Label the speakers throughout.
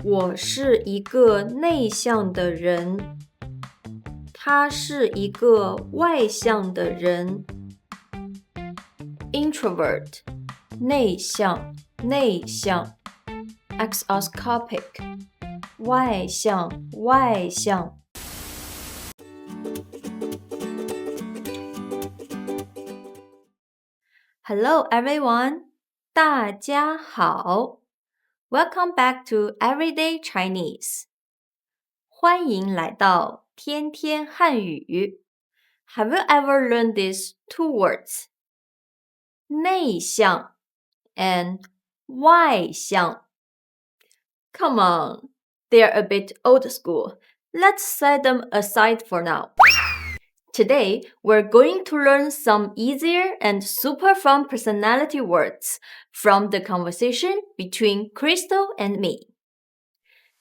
Speaker 1: 我是一个内向的人。他是一个外向的人。Introvert 内向 Exoscopic 外向。Hello everyone, 大家好。Welcome back to Everyday Chinese. 欢迎来到天天汉语。Have you ever learned these two words? 内向 and 外向。Come on, they're a bit old school. Let's set them aside for now. Today, we're going to learn some easier and super fun personality words from the conversation between Crystal and me.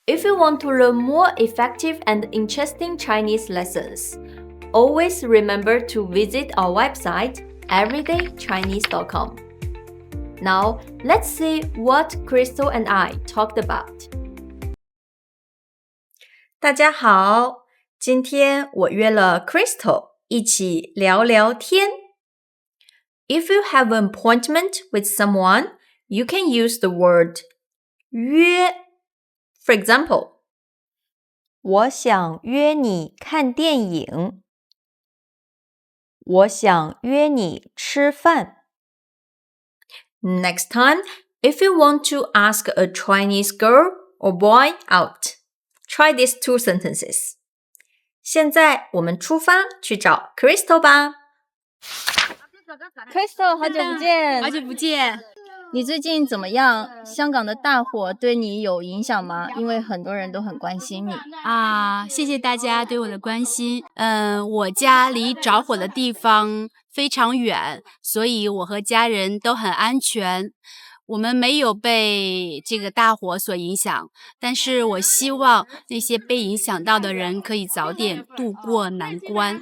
Speaker 1: If you want to learn more effective and interesting Chinese lessons, always remember to visit our website, everydaychinese.com. Now, let's see what Crystal and I talked about. 大家好，今天我约了 Crystal 一起聊聊天。If you have an appointment with someone, you can use the word 约。For example, 我想约你看电影。我想约你吃饭。Next time, if you want to ask a Chinese girl or boy out, try these two sentences. 现在我们出发去找 Crystal 吧。
Speaker 2: Crystal， 好久不见！
Speaker 3: 好久不见。
Speaker 2: 你最近怎么样？香港的大火对你有影响吗？因为很多人都很关心你。
Speaker 3: 谢谢大家对我的关心。我家离着火的地方非常远，所以我和家人都很安全。我们没有被这个大火所影响，但是我希望那些被影响到的人可以早点渡过难关。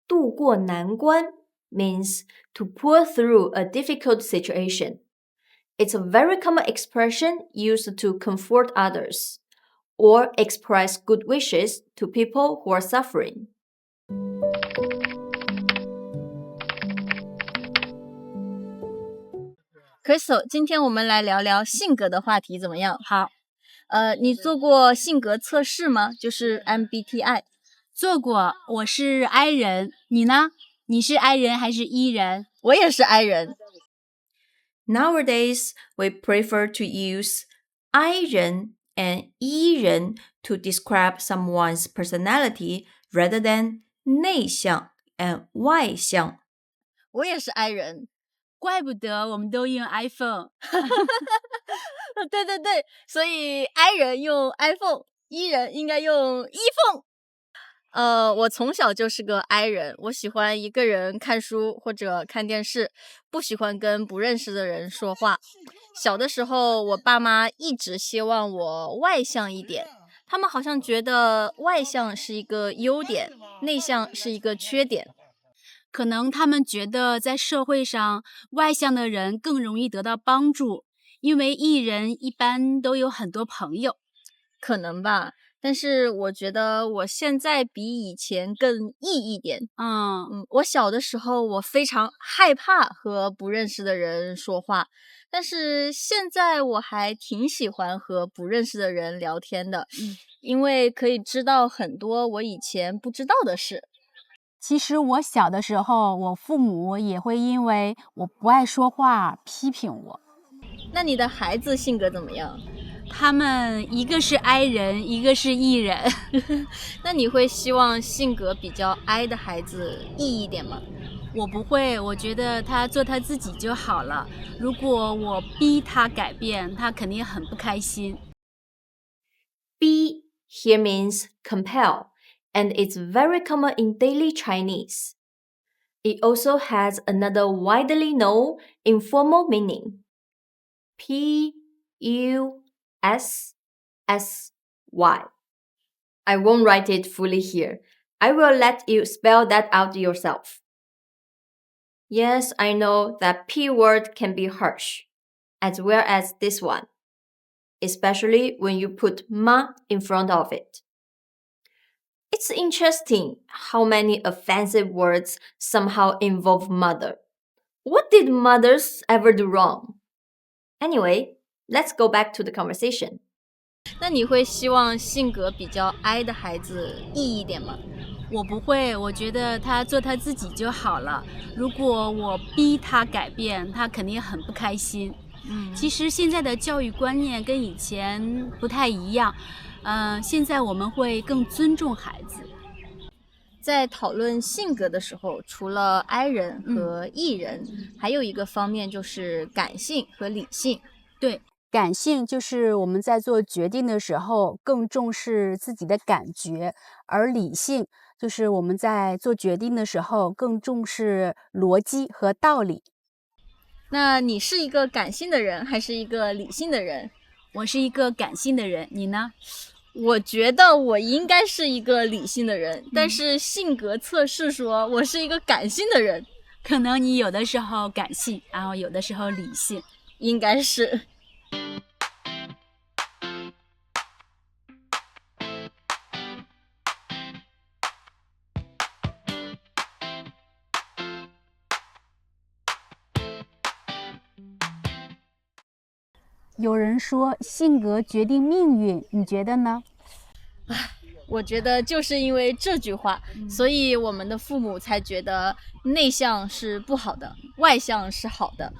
Speaker 1: 渡过难关 means to pull through a difficult situation. It's a very common expression used to comfort others or express good wishes to people who are suffering.
Speaker 2: Crystal， 今天我们来聊聊性格的话题，怎么样？
Speaker 3: 好。
Speaker 2: 你做过性格测试吗？就是 MBTI。
Speaker 3: 做过，我是 I 人。你呢？你是 I 人还是 E 人？
Speaker 2: 我也是 I 人。
Speaker 1: Nowadays, we prefer to use I 人 and E 人 to describe someone's personality rather than 内向 and 外向。
Speaker 2: 我也是 I 人。
Speaker 3: 怪不得我们都用 iPhone。
Speaker 2: 对对对，所以 I 人用 iPhone，E 人应该用 ePhone。我从小就是个 I 人，我喜欢一个人看书或者看电视，不喜欢跟不认识的人说话。小的时候，我爸妈一直希望我外向一点，他们好像觉得外向是一个优点，内向是一个缺点。
Speaker 3: 可能他们觉得在社会上，外向的人更容易得到帮助，因为 E 人一般都有很多朋友。
Speaker 2: 可能吧。但是我觉得我现在比以前更 E 一点。我小的时候我非常害怕和不认识的人说话，但是现在我还挺喜欢和不认识的人聊天的，因为可以知道很多我以前不知道的事。
Speaker 3: 其实我小的时候，我父母也会因为我不爱说话批评我。
Speaker 2: 那你的孩子性格怎么样？
Speaker 3: 他们一个是 I 人，一个是 E 人。
Speaker 2: 那你会希望性格比较 I 的孩子 E 一点吗？
Speaker 3: 我不会，我觉得他做他自己就好了。如果我逼他改变，他肯定很不开心。
Speaker 1: Be here means compel, and it's very common in daily Chinese. It also has another widely known informal meaning. P-U-S-S-Y. I won't write it fully here. I will let you spell that out yourself. Yes, I know that P word can be harsh, as well as this one. especially when you put ma in front of it. It's interesting how many offensive words somehow involve mother. What did mothers ever do wrong? Anyway, let's go back to the conversation.
Speaker 2: 那你会希望性格比较 I 的孩子 E 一点吗？
Speaker 3: 我不会，我觉得他做他自己就好了。如果我逼他改变，他肯定很不开心。其实现在的教育观念跟以前不太一样，现在我们会更尊重孩子。
Speaker 2: 在讨论性格的时候，除了 I 人和 E 人，还有一个方面就是感性和理性。
Speaker 3: 对，感性就是我们在做决定的时候更重视自己的感觉，而理性就是我们在做决定的时候更重视逻辑和道理。
Speaker 2: 那你是一个感性的人还是一个理性的人？
Speaker 3: 我是一个感性的人，你呢？
Speaker 2: 我觉得我应该是一个理性的人，但是性格测试说我是一个感性的人。
Speaker 3: 可能你有的时候感性，然后有的时候理性。
Speaker 2: 应该是。
Speaker 3: 有人说性格决定命运，你觉得呢？
Speaker 2: 我觉得就是因为这句话，所以我们的父母才觉得内向是不好的，外向是好的。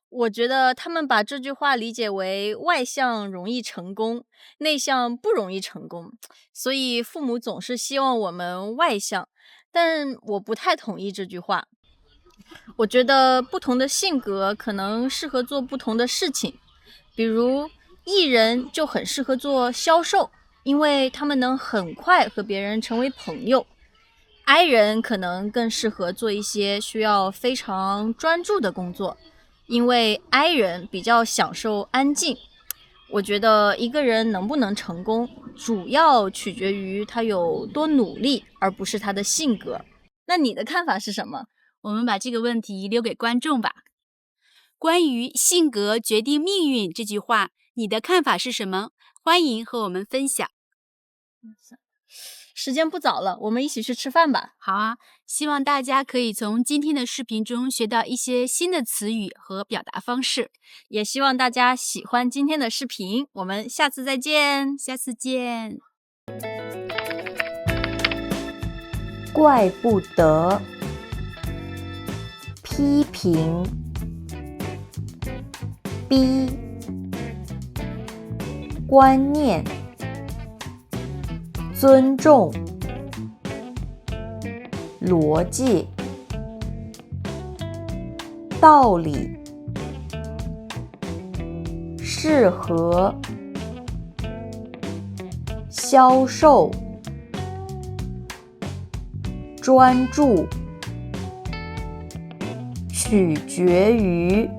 Speaker 2: 我觉得他们把这句话理解为外向容易成功，内向不容易成功，所以父母总是希望我们外向，但我不太同意这句话。我觉得不同的性格可能适合做不同的事情，比如E人就很适合做销售，因为他们能很快和别人成为朋友。I 人可能更适合做一些需要非常专注的工作，因为 I 人比较享受安静。我觉得一个人能不能成功，主要取决于他有多努力，而不是他的性格。那你的看法是什么？
Speaker 3: 我们把这个问题留给观众吧。关于性格决定命运这句话，你的看法是什么？欢迎和我们分享。
Speaker 2: 时间不早了，我们一起去吃饭吧。
Speaker 3: 好啊，希望大家可以从今天的视频中学到一些新的词语和表达方式，
Speaker 2: 也希望大家喜欢今天的视频，我们下次再见。
Speaker 3: 下次见。
Speaker 1: 怪不得，批评，逼，观念，尊重，逻辑，道理，适合，销售，专注，取决于。